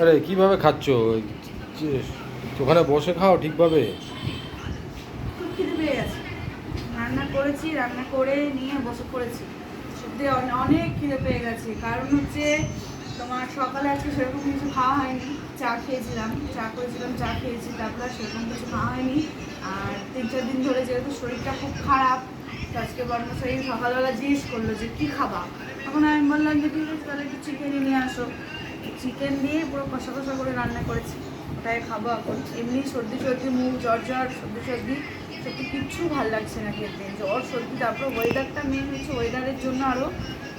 আরে কিভাবে খাচ্ছ? ওখানে বসে খাও ঠিকভাবে। খুব খিদে পেয়ে গেছে, রান্না করেছি, রান্না করে নিয়ে বসে পড়েছি। সত্যি অনেক খিদে পেয়ে গেছে, কারণ হচ্ছে তোমার সকালে আজকে সেরকম কিছু খাওয়া হয়নি। চা খেয়েছিলাম, চা করেছিলাম, চা খেয়েছি, তারপর সেরকম কিছু খাওয়া হয়নি। আর 3-4 দিন ধরে যেহেতু শরীরটা খুব খারাপ, তো আজকে বর্মশাই সকালবেলা জিজ্ঞেস করলো যে কী খাবা। তখন আমি বললাম যে ঠিক আছে তাহলে একটু চিকেনই নিয়ে আসো। চিকেন দিয়ে পুরো কষা কষা করে রান্না করেছি, ওটাই খাবো এখন। এমনি সর্দি সর্দি, মুখ জ্বর জ্বর, সর্দি সর্দি, সত্যি কিচ্ছু ভালো লাগছে না খেতে, জ্বর সর্দি। তারপর ওয়েদারটা মেন হচ্ছে, ওয়েদারের জন্য আরও।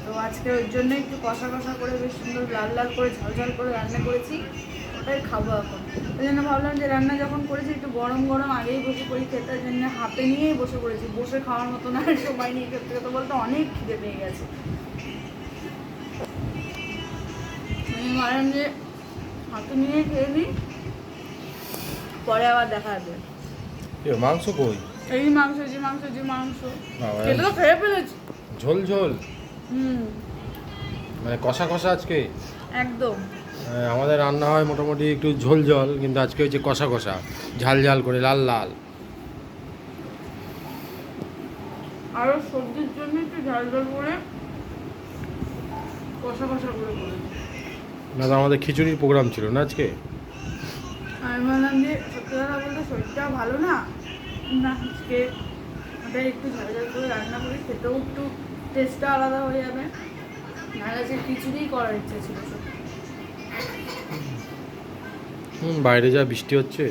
তো আজকে ওই জন্য একটু কষা কষা করে বেশ সুন্দর লাল লাল করে ঝাল ঝাল করে রান্না করেছি, ওটাই খাবো এখন। ওই জন্য ভাবলাম যে রান্না যখন করেছি একটু গরম গরম আগেই বসে পড়ি খেতে, ওই জন্য হাতে নিয়েই বসে পড়েছি। বসে খাওয়ার মতো না সময় নিয়ে খেতে খেতে বলতে অনেক খিদে পেয়ে গেছে। আমি ভাবলাম যে হাতে নিয়ে খেয়ে নিই, পরে আবার দেখা যাবে। মাংস কই? এই মাংস, যে মাংস, যে মাংস বাবা, খেলে তো খেয়ে ফেলেছি। ঝোল ঝোল হুম, মানে কষা কষা আজকে? একদম। আমাদের রান্না হয় মোটামুটি একটু ঝোল ঝোল, কিন্তু আজকে হচ্ছে কষা কষা, ঝাল ঝাল করে, লাল লাল। আরও সবজির জন্য একটু ঝাল ঝাল করে কষা কষা করে করেছি। না তো আমাদের খিচুড়ির প্রোগ্রাম ছিল না আজকে। আমি বললাম যে সত্যি কথা বলতে শরীরটাও ভালো না, না আজকে ওটা একটু ঝাল ঝাল করে রান্না করে খেতেও একটু টেস্টটা আলাদা হয়ে যাবে। নাহলে আজকে খিচুড়িই করার ইচ্ছে ছিল সত্যি। বাইরে যা বৃষ্টি হচ্ছে।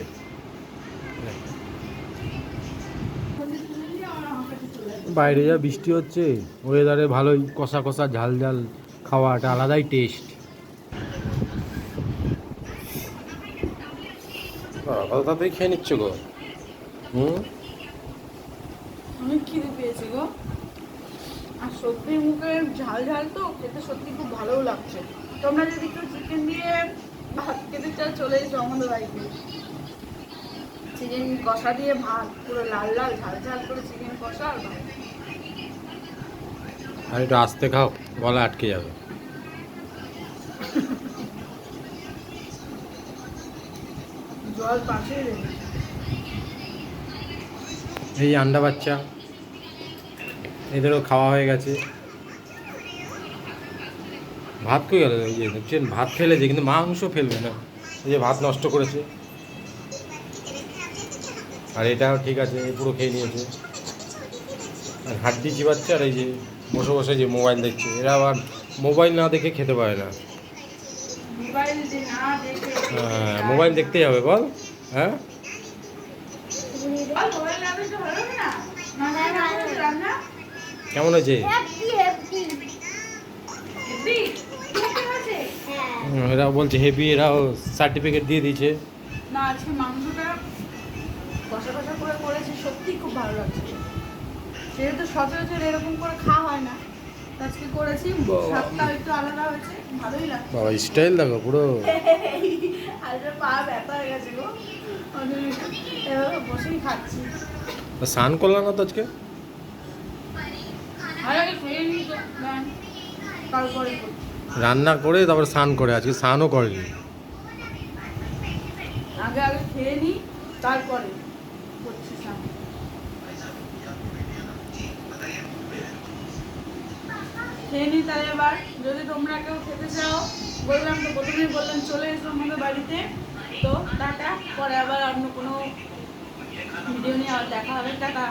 বাইরে যা বৃষ্টি হচ্ছে, ওয়েদারে ভালোই কষা কষা ঝাল ঝাল খাওয়াটা আলাদাই টেস্ট। তাড়াতাড়ি খেয়ে নিচ্ছ গো। অনেক খিদে পেয়েছে গো, আর সত্যি মুখে ঝাল ঝাল তো খেতে সত্যি খুব ভালোও লাগছে। তোমরা যদি কেউ চিকেন দিয়ে ভাত খেতে চাও চলে এসো আমাদের বাড়িতে। চিকেন কষা দিয়ে ভাত, পুরো লাল লাল ঝাল ঝাল করে চিকেন কষা আর ভাত। আর একটু আস্তে খাও, গলা আটকে যাবে। জল পাশেই রেখে। এই আন্ডা বাচ্চা, এদেরও খাওয়া হয়ে গেছে। ভাত কই গেল? এই যে দেখছেন ভাত ফেলেছে, কিন্তু মাংস ফেলবে না। এই যে ভাত নষ্ট করেছে। আর এটাও ঠিক আছে, পুরো খেয়ে নিয়েছে। আর হাড্ডি চিবাচ্ছে, আর এই যে বসে বসে যে মোবাইল দেখছে। এরা আবার মোবাইল না দেখে খেতে পারে না। মোবাইল যে না দেখে হ্যাঁ, মোবাইল দেখতেই হবে বল। হ্যাঁ, মোবাইল না দেখে ভালো হবে না। না না না রান্না কেমন হয়েছে? হেভি কি আছে? এরাও বলছে হেভি, এরাও সার্টিফিকেট দিয়ে দিয়েছে। না আজকে মাংসটা কষা কষা করে করেছি, সত্যি খুব ভালো লাগছে। যেহেতু সচরাচর এরকম করে খাওয়া হয় না, তো আজকে করেছি, স্বাদটা একটু আলাদা হয়েছে, ভালোই লাগছে। বাবা স্টাইল দেখো পুরো। আর পা ব্যথা হয়ে গেছে গো, এভাবে বসেই খাচ্ছি। স্নান করলাম না তো আজকে। আর আগে খেয়ে নিই তো, তারপরে করছি। রান্না করে তারপর স্নান করে, আজকে স্নানও করেনি। আগে আগে খেয়ে নিই, তারপরে করছি স্নান। খেয়ে নিই তাহলে। এবার যদি তোমরা কেউ খেতে চাও, বললাম তো প্রথমেই বললাম চলে এসো আমাদের বাড়িতে। তো টাটা, পরে আবার অন্য কোনো ভিডিও নিয়ে আবার দেখা হবে, টাটা।